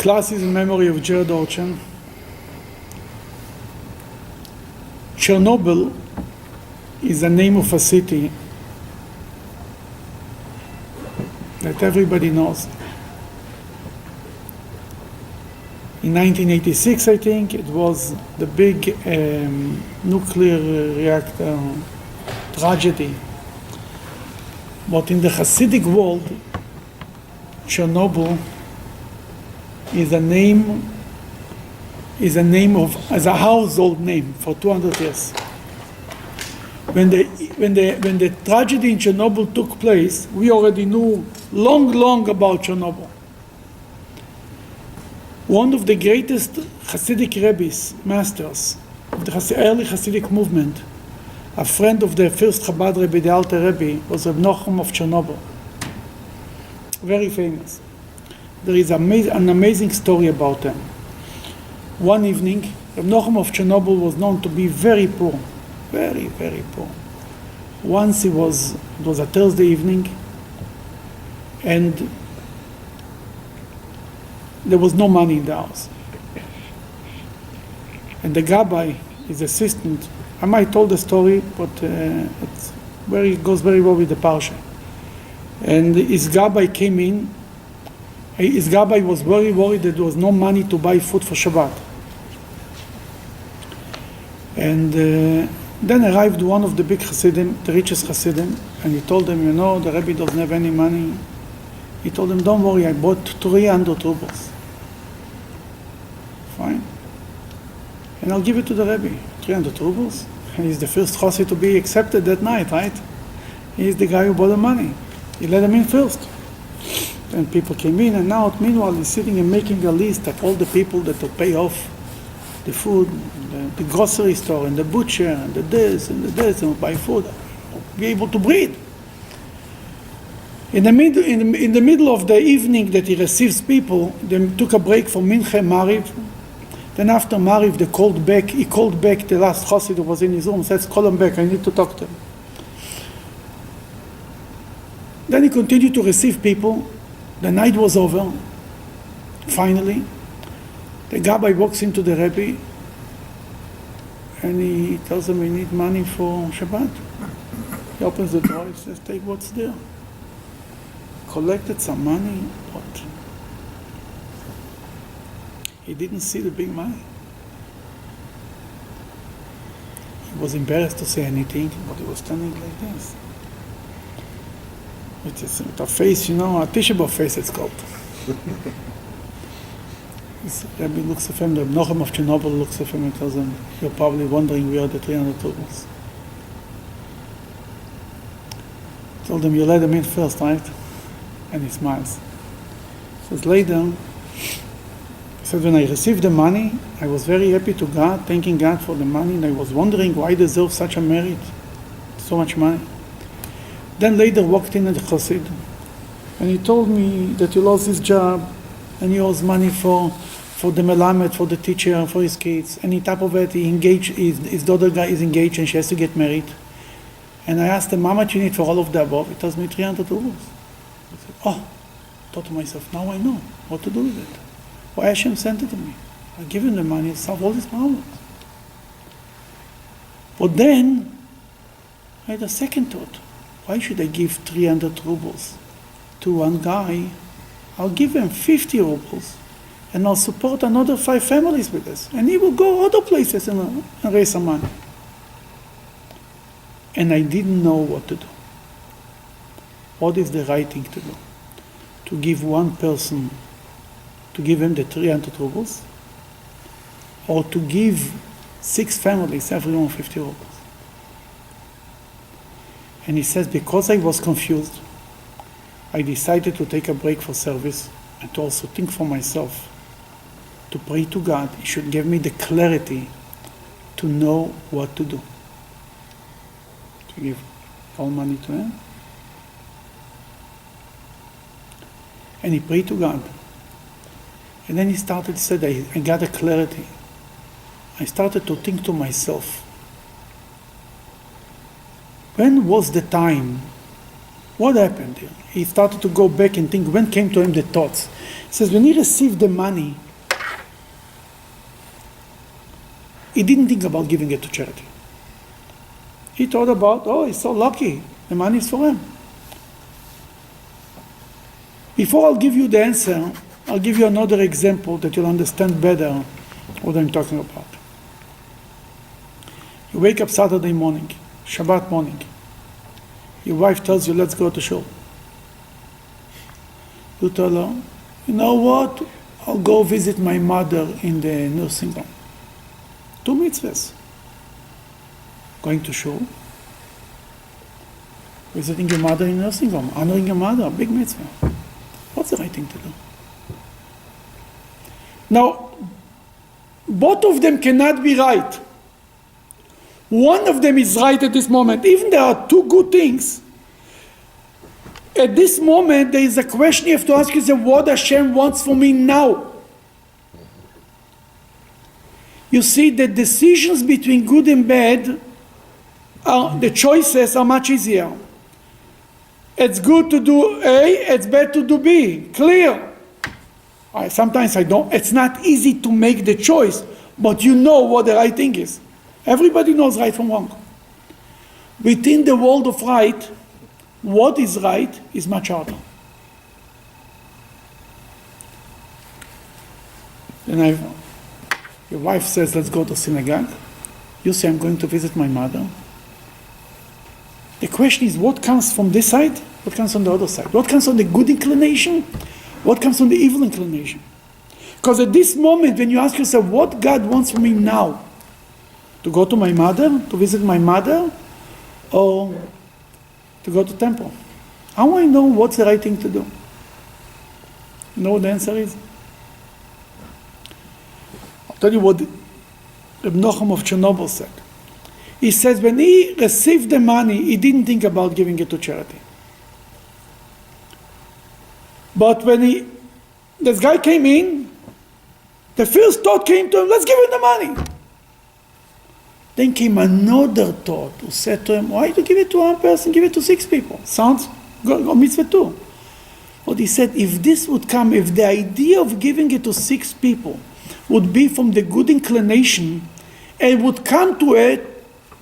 Classes in memory of Jared Orchan. Chernobyl is the name of a city that everybody knows. In 1986, I think, it was the big nuclear reactor tragedy. But in the Hasidic world, Chernobyl is a a household name for 200 years. When the tragedy in Chernobyl took place, we already knew long about Chernobyl. One of the greatest Hasidic rabbis, masters of the early Hasidic movement, a friend of the first Chabad Rebbe, the Alter Rebbe, was Reb Nochum of Chernobyl. Very famous. There is an amazing story about him. One evening, Reb Nochum of Chernobyl was known to be very poor, very poor. Once it was a Thursday evening, and there was no money in the house. And the Gabbai, his assistant, I might tell the story, but it goes very well with the Parshat. And his Gabbai came in. His Gabbai was very worried that there was no money to buy food for Shabbat. And then arrived one of the big Hasidim, the richest Hasidim, and he told them, the Rebbe doesn't have any money. He told them, don't worry, I bought 300 rubles. Fine. And I'll give it to the Rebbe. 300 rubles? And he's the first Chassid to be accepted that night, right? He's the guy who bought the money. He let him in first. Then people came in and out. Meanwhile, he's sitting and making a list of all the people that will pay off the food, the grocery store, and the butcher, and the this, and will buy food, be able to breathe. In the middle of the evening that he receives people, they took a break for Mincha Mariv. Then after Mariv, he called back the last Chassid who was in his room, says, call him back, I need to talk to him. Then he continued to receive people. The night was over. Finally, the Gabbai walks into the Rebbe and he tells him, we need money for Shabbat. He opens the door, he says, take what's there. Collected some money, but he didn't see the big money. He was embarrassed to say anything, but he was standing like this. With a face, a Tisha B'Av face, it's called. This Rebbe looks at him, the Nochum of Chernobyl looks at him and tells him, you're probably wondering where are the 300 rubles. Told him, you let him in first, right? And he smiles. He says, later, he said, when I received the money, I was very happy to God, thanking God for the money, and I was wondering why I deserve such a merit, so much money. Then later walked in at the Chassid, and he told me that he lost his job, and he owes money for the melamed, for the teacher, for his kids, and on top of it, his daughter is engaged, and she has to get married. And I asked him, how much you need for all of the above? He tells me 300 rubles. I said, I thought to myself, now I know what to do with it. Why Hashem sent it to me? I give him the money, and solve all these problems. But then, I had a second thought. Why should I give 300 rubles to one guy? I'll give him 50 rubles, and I'll support another 5 families with this. And he will go other places and raise some money. And I didn't know what to do. What is the right thing to do? To give one person, to give him the 300 rubles, or to give 6 families, everyone 50 rubles. And he says, because I was confused, I decided to take a break for service and to also think for myself, to pray to God. He should give me the clarity to know what to do. To give all money to him. And he prayed to God. And then he said, I got a clarity. I started to think to myself, when was the time What happened here? He started to go back and think, when came to him the thoughts? He says, when he received the money, he didn't think about giving it to charity. He thought about, oh, he's so lucky. The money is for him. Before I'll give you the answer, I'll give you another example that you'll understand better what I'm talking about. You wake up Saturday morning, Shabbat morning. Your wife tells you, let's go to shul. You tell her, you know what? I'll go visit my mother in the nursing home. 2 mitzvahs. Going to shul, visiting your mother in the nursing home, honoring your mother, big mitzvah. What's the right thing to do? Now, both of them cannot be right. One of them is right at this moment. Even there are two good things. At this moment, there is a question you have to ask yourself, what Hashem wants for me now? You see, the decisions between good and bad, the choices are much easier. It's good to do A, it's bad to do B. Clear. Sometimes it's not easy to make the choice, but you know what the right thing is. Everybody knows right from wrong. Within the world of right, what is right is much harder. Then your wife says, let's go to synagogue. You say, I'm going to visit my mother. The question is, what comes from this side? What comes from the other side? What comes from the good inclination? What comes from the evil inclination? Because at this moment, when you ask yourself, what God wants from me now? To go to my mother, to visit my mother, or to go to temple? How do I know what's the right thing to do? You know what the answer is? I'll tell you what Reb Nochem of Chernobyl said. He says when he received the money, he didn't think about giving it to charity. But when this guy came in, the first thought came to him, let's give him the money. Then came another thought who said to him, why do you give it to one person, give it to 6 people? Sounds good, mitzvah too. But he said, if this would come, if the idea of giving it to 6 people would be from the good inclination, and would come to it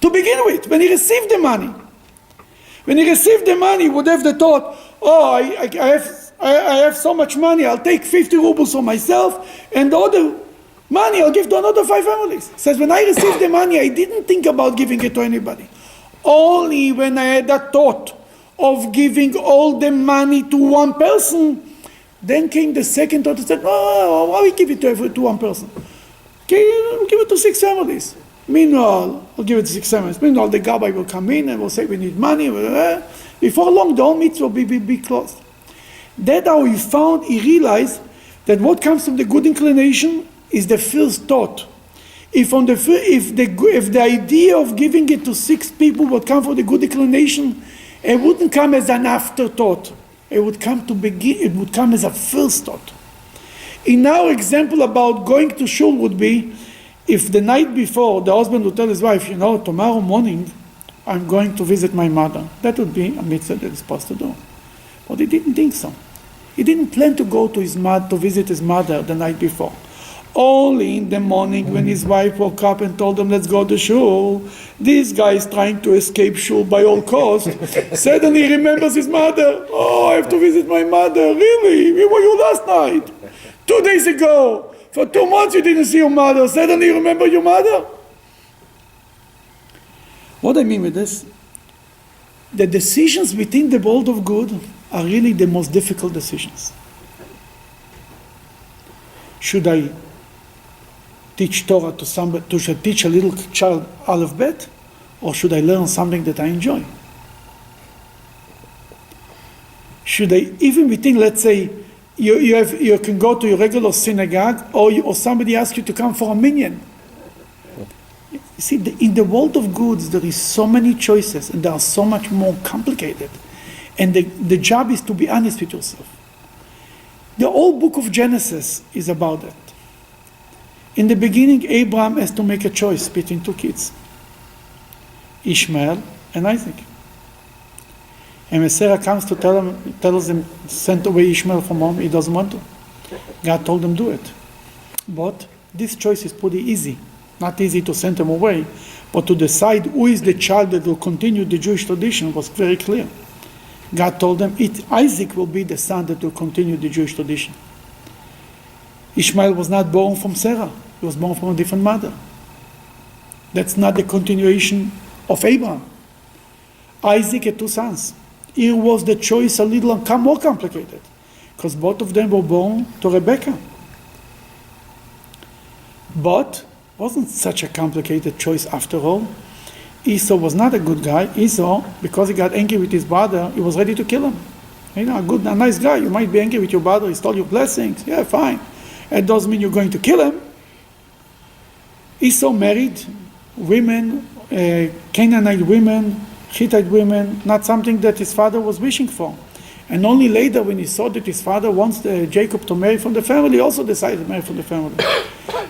to begin with, when he received the money. When he received the money, he would have the thought, oh, I have so much money, I'll take 50 rubles for myself, and the other money I'll give to another 5 families. He says, when I received the money, I didn't think about giving it to anybody. Only when I had that thought of giving all the money to one person, then came the second thought and said, oh, why we give it to one person? Okay, give it to 6 families. Meanwhile, I'll give it to 6 families. Meanwhile, the gabbai will come in and will say, we need money. Before long, the whole mitzvah will be closed. That's how he realized that what comes from the good inclination is the first thought. If the idea of giving it to 6 people would come from the good inclination, it wouldn't come as an afterthought. It would come as a first thought. In our example about going to shul would be, if the night before the husband would tell his wife, tomorrow morning I'm going to visit my mother. That would be a mitzvah that he's supposed to do. But he didn't think so. He didn't plan to go to visit his mother the night before. Only in the morning when his wife woke up and told him, let's go to shul, this guy is trying to escape shul by all costs. Suddenly he remembers his mother. Oh, I have to visit my mother. Really? Where were you last night? 2 days ago. For 2 months you didn't see your mother. Suddenly you remember your mother? What I mean with this, the decisions within the world of good are really the most difficult decisions. Should I teach Torah to somebody, should I teach a little child Aleph Bet, or should I learn something that I enjoy? Should I, even within, let's say, you can go to your regular synagogue, or somebody asks you to come for a minyan. You see, in the world of goods, there is so many choices, and they are so much more complicated. And the job is to be honest with yourself. The whole book of Genesis is about that. In the beginning, Abraham has to make a choice between 2 kids, Ishmael and Isaac. And when Sarah comes to tells him, send away Ishmael from home, he doesn't want to. God told him do it. But this choice is pretty easy. Not easy to send him away, but to decide who is the child that will continue the Jewish tradition was very clear. God told them, Isaac will be the son that will continue the Jewish tradition. Ishmael was not born from Sarah. He was born from a different mother. That's not the continuation of Abraham. Isaac had 2 sons. Here was the choice a little more complicated, because both of them were born to Rebekah. But it wasn't such a complicated choice after all. Esau was not a good guy. Esau, because he got angry with his brother, he was ready to kill him. A nice guy. You might be angry with your brother, he stole your blessings. Yeah, fine. It doesn't mean you're going to kill him. Esau married women, Canaanite women, Hittite women, not something that his father was wishing for. And only later, when he saw that his father wants Jacob to marry from the family, he also decided to marry from the family.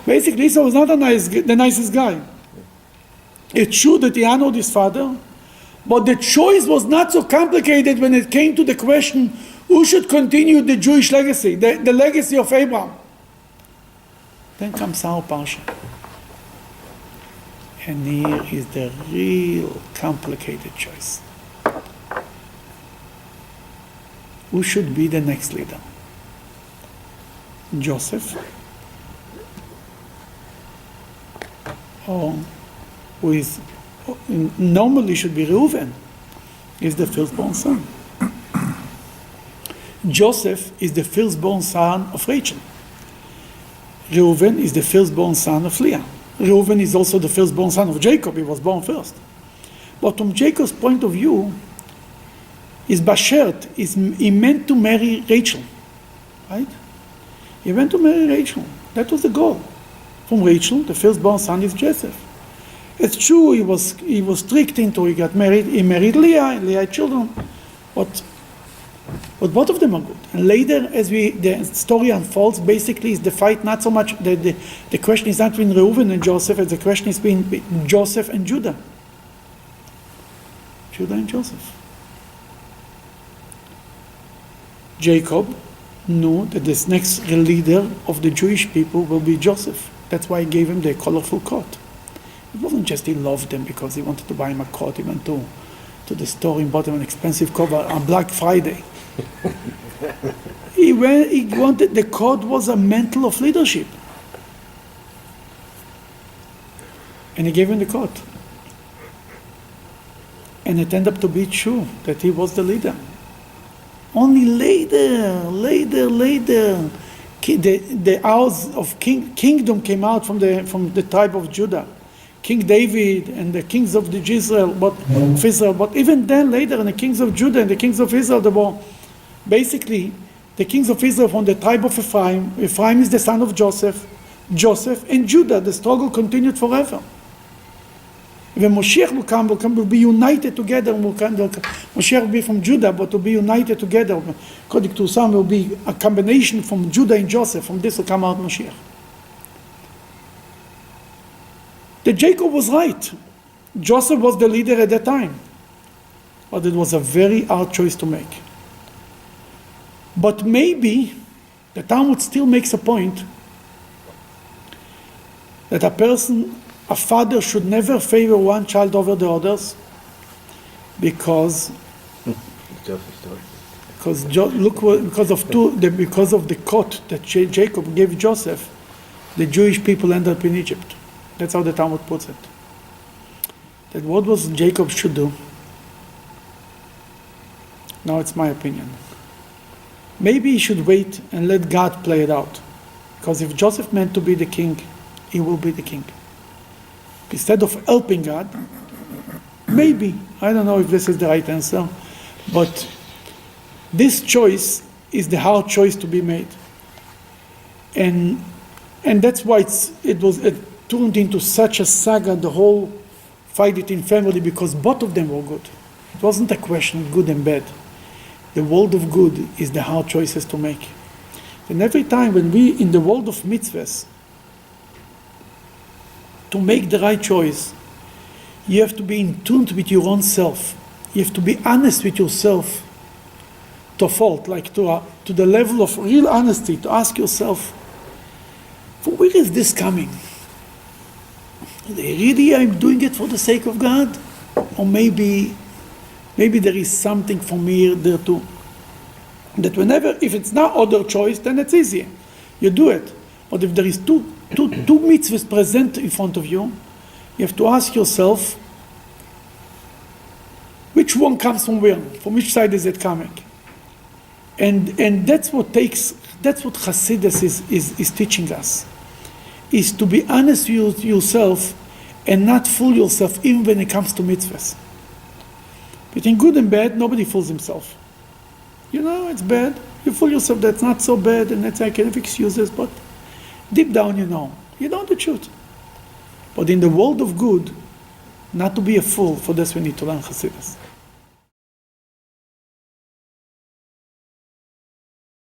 Basically, Esau was not the nicest guy. It's true that he honored his father, but the choice was not so complicated when it came to the question, who should continue the Jewish legacy, the legacy of Abraham. Then comes our Parshat. And here is the real complicated choice. Who should be the next leader? Joseph? Or who is normally should be Reuven? Is the firstborn son. Joseph is the firstborn son of Rachel. Reuven is the firstborn son of Leah. Reuven is also the firstborn son of Jacob. He was born first. But from Jacob's point of view, his bashert he meant to marry Rachel, right? He went to marry Rachel. That was the goal. From Rachel, the firstborn son is Joseph. It's true he was tricked into he got married. He married Leah, and Leah had children, but both of them are good. And later, as the story unfolds, basically is the fight not so much the question is not between Reuven and Joseph, as the question is between Joseph and Judah. Judah and Joseph. Jacob knew that this next leader of the Jewish people will be Joseph. That's why he gave him the colorful coat. It wasn't just he loved them because he wanted to buy him a coat. He went to the store and bought him an expensive coat on Black Friday. He wanted, the coat was a mantle of leadership. And he gave him the coat. And it ended up to be true that he was the leader. Only later, the house of kingdom came out from the tribe of Judah. King David and the kings of Israel, but even then later, and the kings of Judah and the kings of Israel, they were basically the kings of Israel from the tribe of Ephraim. Ephraim is the son of Joseph and Judah. The struggle continued forever. When Moshiach will be united together. Moshiach will be from Judah, but will be united together. According to some, will be a combination from Judah and Joseph. From this will come out Moshiach. That Jacob was right. Joseph was the leader at that time. But it was a very hard choice to make. But maybe the Talmud still makes a point that a father should never favor one child over the others because of the coat that Jacob gave Joseph, the Jewish people ended up in Egypt. That's how the Talmud puts it. That what was Jacob should do? Now it's my opinion. Maybe he should wait and let God play it out. Because if Joseph meant to be the king, he will be the king. Instead of helping God, maybe, I don't know if this is the right answer, but this choice is the hard choice to be made. And that's why it turned into such a saga, the whole fight it in family, because both of them were good. It wasn't a question of good and bad. The world of good is the hard choices to make. And every time when we, in the world of mitzvahs, to make the right choice, you have to be in tune with your own self. You have to be honest with yourself to a fault, like to the level of real honesty, to ask yourself, from where is this coming? Really I'm doing it for the sake of God? Or maybe there is something from here there too. That whenever, if it's not other choice, then it's easy. You do it. But if there is two mitzvahs present in front of you, you have to ask yourself, which one comes from where? From which side is it coming? And that's what Hasidus is teaching us, is to be honest with yourself and not fool yourself even when it comes to mitzvahs. Between good and bad, nobody fools himself. You know, it's bad. You fool yourself that's not so bad, and that's I can have excuses, but deep down you know the truth. But in the world of good, not to be a fool, for this we need to learn Hasidus.